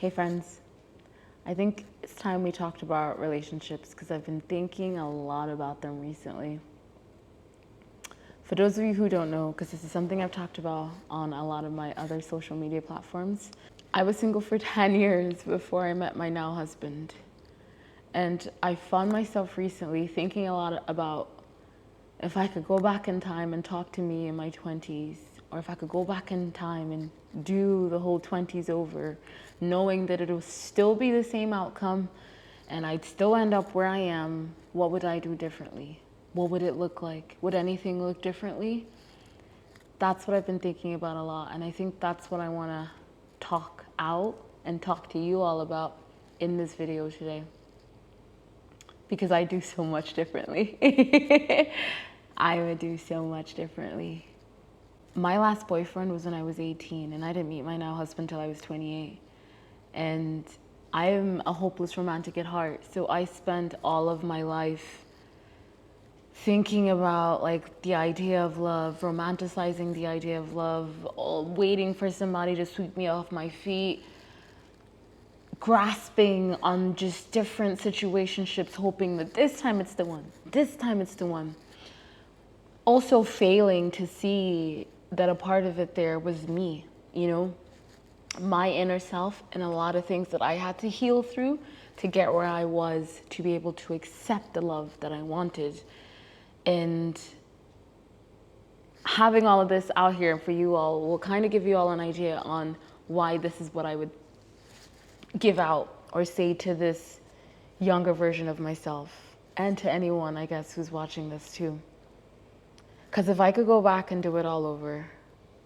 Hey friends, I think it's time we talked about relationships because I've been thinking a lot about them recently. For those of you who don't know, because this is something I've talked about on a lot of my other social media platforms, I was single for 10 years before I met my now husband. And I found myself recently thinking a lot about if I could go back in time and talk to me in my 20s, or if I could go back in time and do the whole 20s over, knowing that it would still be the same outcome and I'd still end up where I am, what would I do differently? What would it look like? Would anything look differently? That's what I've been thinking about a lot, and I think that's what I want to talk out and talk to you all about in this video today. Because I do so much differently. I would do so much differently. My last boyfriend was when I was 18, and I didn't meet my now husband until I was 28. And I am a hopeless romantic at heart, so I spent all of my life thinking about like the idea of love, romanticizing the idea of love, waiting for somebody to sweep me off my feet, grasping on just different situationships, hoping that this time it's the one, this time it's the one. Also failing to see that a part of it there was me, my inner self, and a lot of things that I had to heal through to get where I was, to be able to accept the love that I wanted. And having all of this out here for you all will kind of give you all an idea on why this is what I would give out or say to this younger version of myself, and to anyone, I guess, who's watching this too. Because if I could go back and do it all over,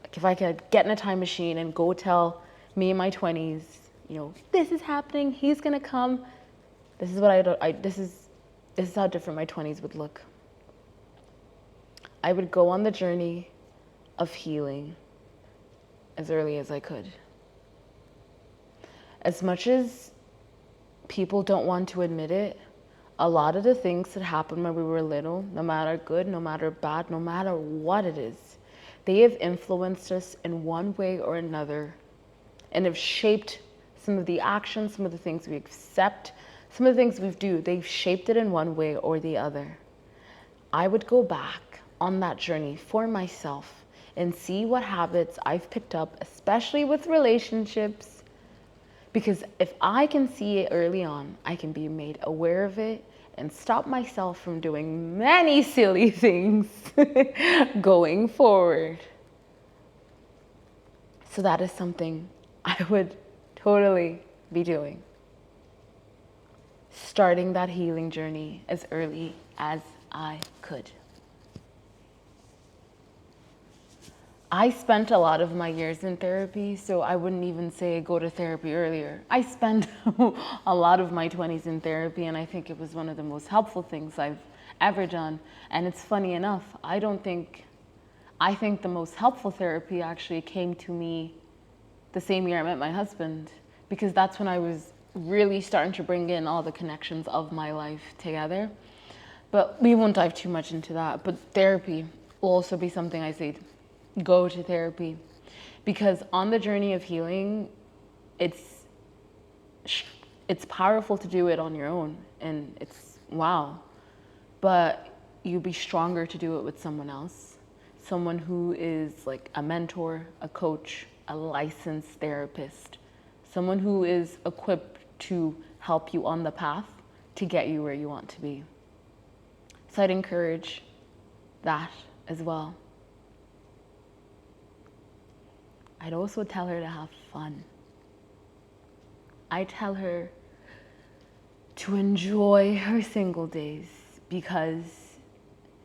like if I could get in a time machine and go tell me in my 20s, this is happening, he's gonna come, this is what this is how different my 20s would look. I would go on the journey of healing as early as I could. As much as people don't want to admit it, a lot of the things that happened when we were little, no matter good, no matter bad, no matter what it is, they have influenced us in one way or another and have shaped some of the actions, some of the things we accept, some of the things we do. They've shaped it in one way or the other. I would go back on that journey for myself and see what habits I've picked up, especially with relationships. Because if I can see it early on, I can be made aware of it and stop myself from doing many silly things going forward. So that is something I would totally be doing. Starting that healing journey as early as I could. I spent a lot of my years in therapy, so I wouldn't even say go to therapy earlier. I spent a lot of my 20s in therapy, and I think it was one of the most helpful things I've ever done. And it's funny enough, I think the most helpful therapy actually came to me the same year I met my husband, because that's when I was really starting to bring in all the connections of my life together. But we won't dive too much into that. But therapy will also be something I say. Go to therapy, because on the journey of healing, it's powerful to do it on your own, and it's wow, but you'll be stronger to do it with someone else, someone who is like a mentor, a coach, a licensed therapist, someone who is equipped to help you on the path to get you where you want to be. So I'd encourage that as well. I'd also tell her to have fun. I tell her to enjoy her single days, because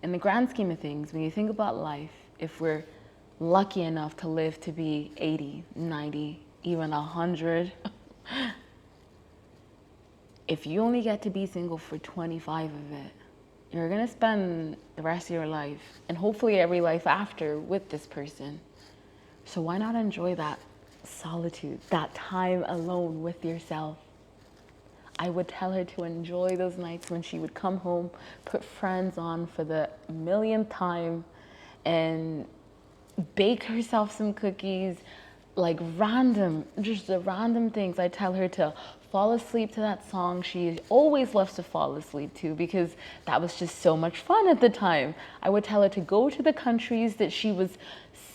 in the grand scheme of things, when you think about life, if we're lucky enough to live to be 80, 90, even 100, if you only get to be single for 25 of it, you're gonna spend the rest of your life, and hopefully every life after, with this person. So why not enjoy that solitude, that time alone with yourself? I would tell her to enjoy those nights when she would come home, put Friends on for the millionth time, and bake herself some cookies, like random, just the random things. I tell her to fall asleep to that song she always loves to fall asleep to because that was just so much fun at the time. I would tell her to go to the countries that she was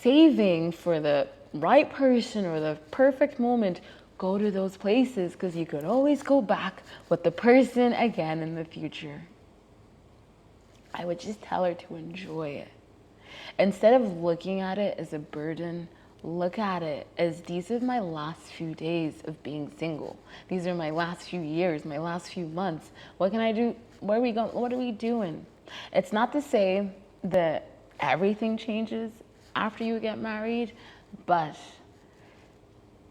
saving for the right person or the perfect moment. Go to those places because you could always go back with the person again in the future. I would just tell her to enjoy it. Instead of looking at it as a burden, look at it as these are my last few days of being single. These are my last few years, my last few months. What can I do? Where are we going? What are we doing? It's not to say that everything changes after you get married, but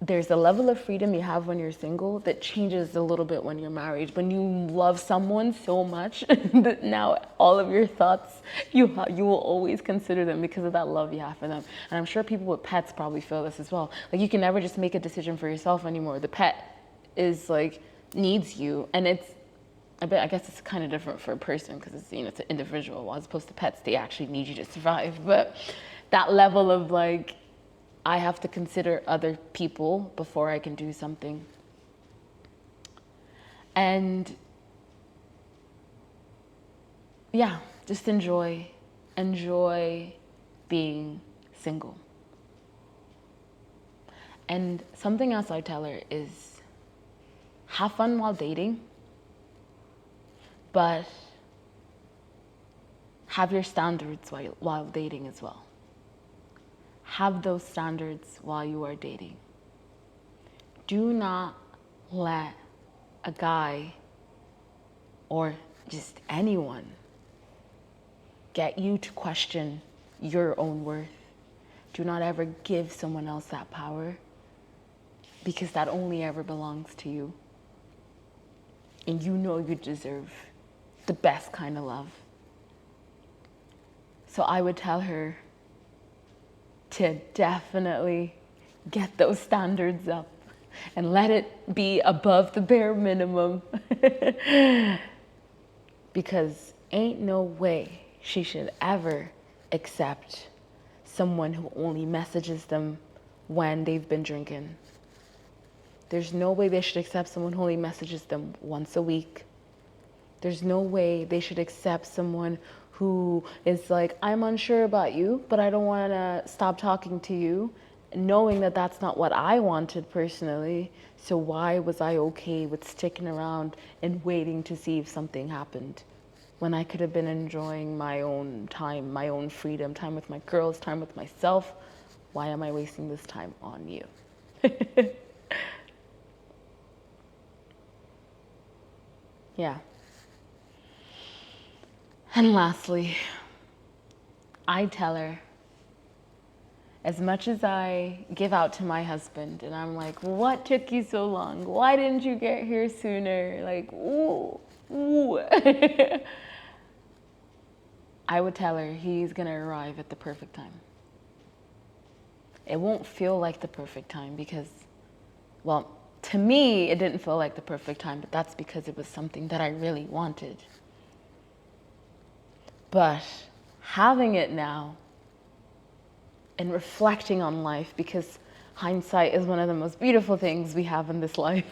there's a level of freedom you have when you're single that changes a little bit when you're married. When you love someone so much that now all of your thoughts, you will always consider them because of that love you have for them. And I'm sure people with pets probably feel this as well. Like you can never just make a decision for yourself anymore. The pet is like, needs you. And I guess it's kind of different for a person because it's, it's an individual as opposed to pets. They actually need you to survive. But that level of like, I have to consider other people before I can do something. And yeah, just enjoy being single. And something else I tell her is have fun while dating, but have your standards while dating as well. Have those standards while you are dating. Do not let a guy or just anyone get you to question your own worth. Do not ever give someone else that power because that only ever belongs to you. And you know you deserve the best kind of love. So I would tell her to definitely get those standards up and let it be above the bare minimum. Because ain't no way she should ever accept someone who only messages them when they've been drinking. There's no way they should accept someone who only messages them once a week. There's no way they should accept someone who is like, I'm unsure about you, but I don't want to stop talking to you, knowing that that's not what I wanted personally. So why was I okay with sticking around and waiting to see if something happened when I could have been enjoying my own time, my own freedom, time with my girls, time with myself? Why am I wasting this time on you? Yeah. And lastly, I tell her, as much as I give out to my husband and I'm like, what took you so long? Why didn't you get here sooner? Like, ooh. I would tell her he's gonna arrive at the perfect time. It won't feel like the perfect time because, well, to me, it didn't feel like the perfect time, but that's because it was something that I really wanted. But having it now and reflecting on life, because hindsight is one of the most beautiful things we have in this life,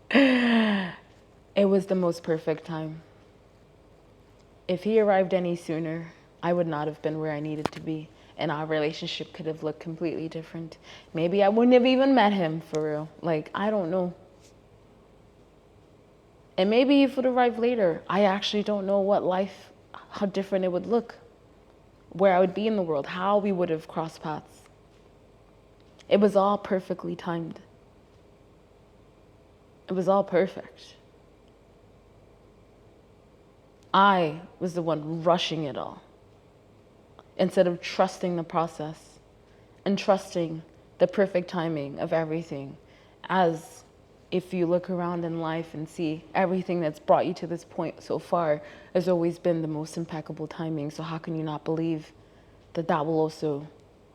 it was the most perfect time. If he arrived any sooner, I would not have been where I needed to be, and our relationship could have looked completely different. Maybe I wouldn't have even met him for real. Like, I don't know. And maybe if it would arrive later, I actually don't know what life, how different it would look, where I would be in the world, how we would have crossed paths. It was all perfectly timed. It was all perfect. I was the one rushing it all instead of trusting the process and trusting the perfect timing of everything. As if you look around in life and see everything that's brought you to this point so far has always been the most impeccable timing. So how can you not believe that that will also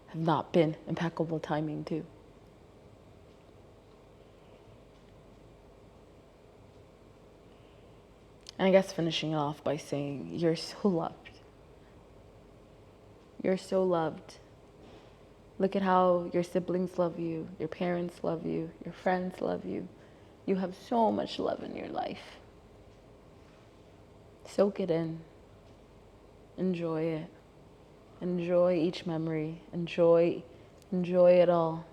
have not been impeccable timing too? And I guess finishing off by saying, you're so loved. You're so loved. Look at how your siblings love you, your parents love you, your friends love you. You have so much love in your life. Soak it in. Enjoy it. Enjoy each memory. Enjoy it all.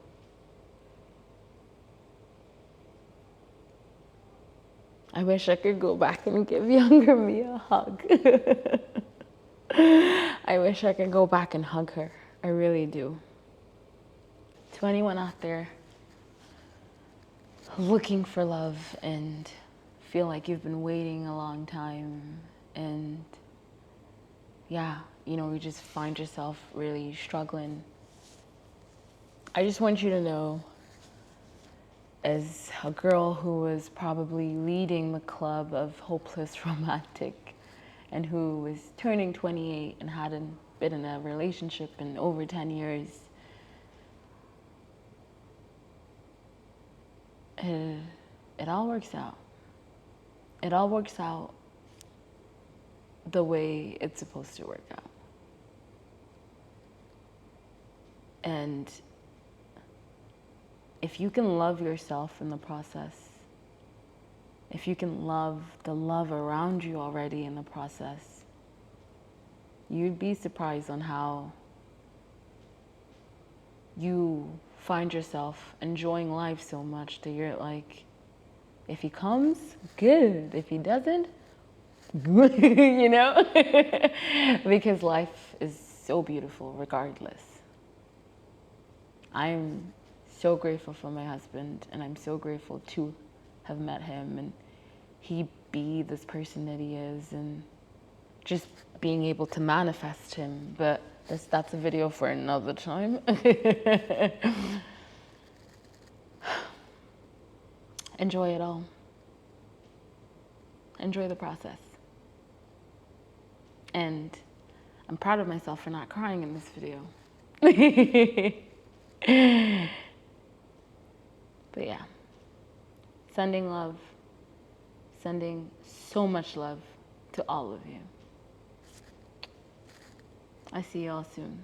I wish I could go back and give younger me a hug. I wish I could go back and hug her. I really do. To anyone out there looking for love and feel like you've been waiting a long time, and yeah, you just find yourself really struggling, I just want you to know, as a girl who was probably leading the club of hopeless romantic and who was turning 28 and hadn't been in a relationship in over 10 years, it all works out. It all works out the way it's supposed to work out. And if you can love yourself in the process, if you can love the love around you already in the process, you'd be surprised on how you find yourself enjoying life so much that you're like, if he comes, good. If he doesn't, good, because life is so beautiful regardless. I'm so grateful for my husband, and I'm so grateful to have met him and he be this person that he is, and just being able to manifest him. But that's a video for another time. Enjoy it all. Enjoy the process. And I'm proud of myself for not crying in this video. But yeah, sending love, sending so much love to all of you. I see y'all soon.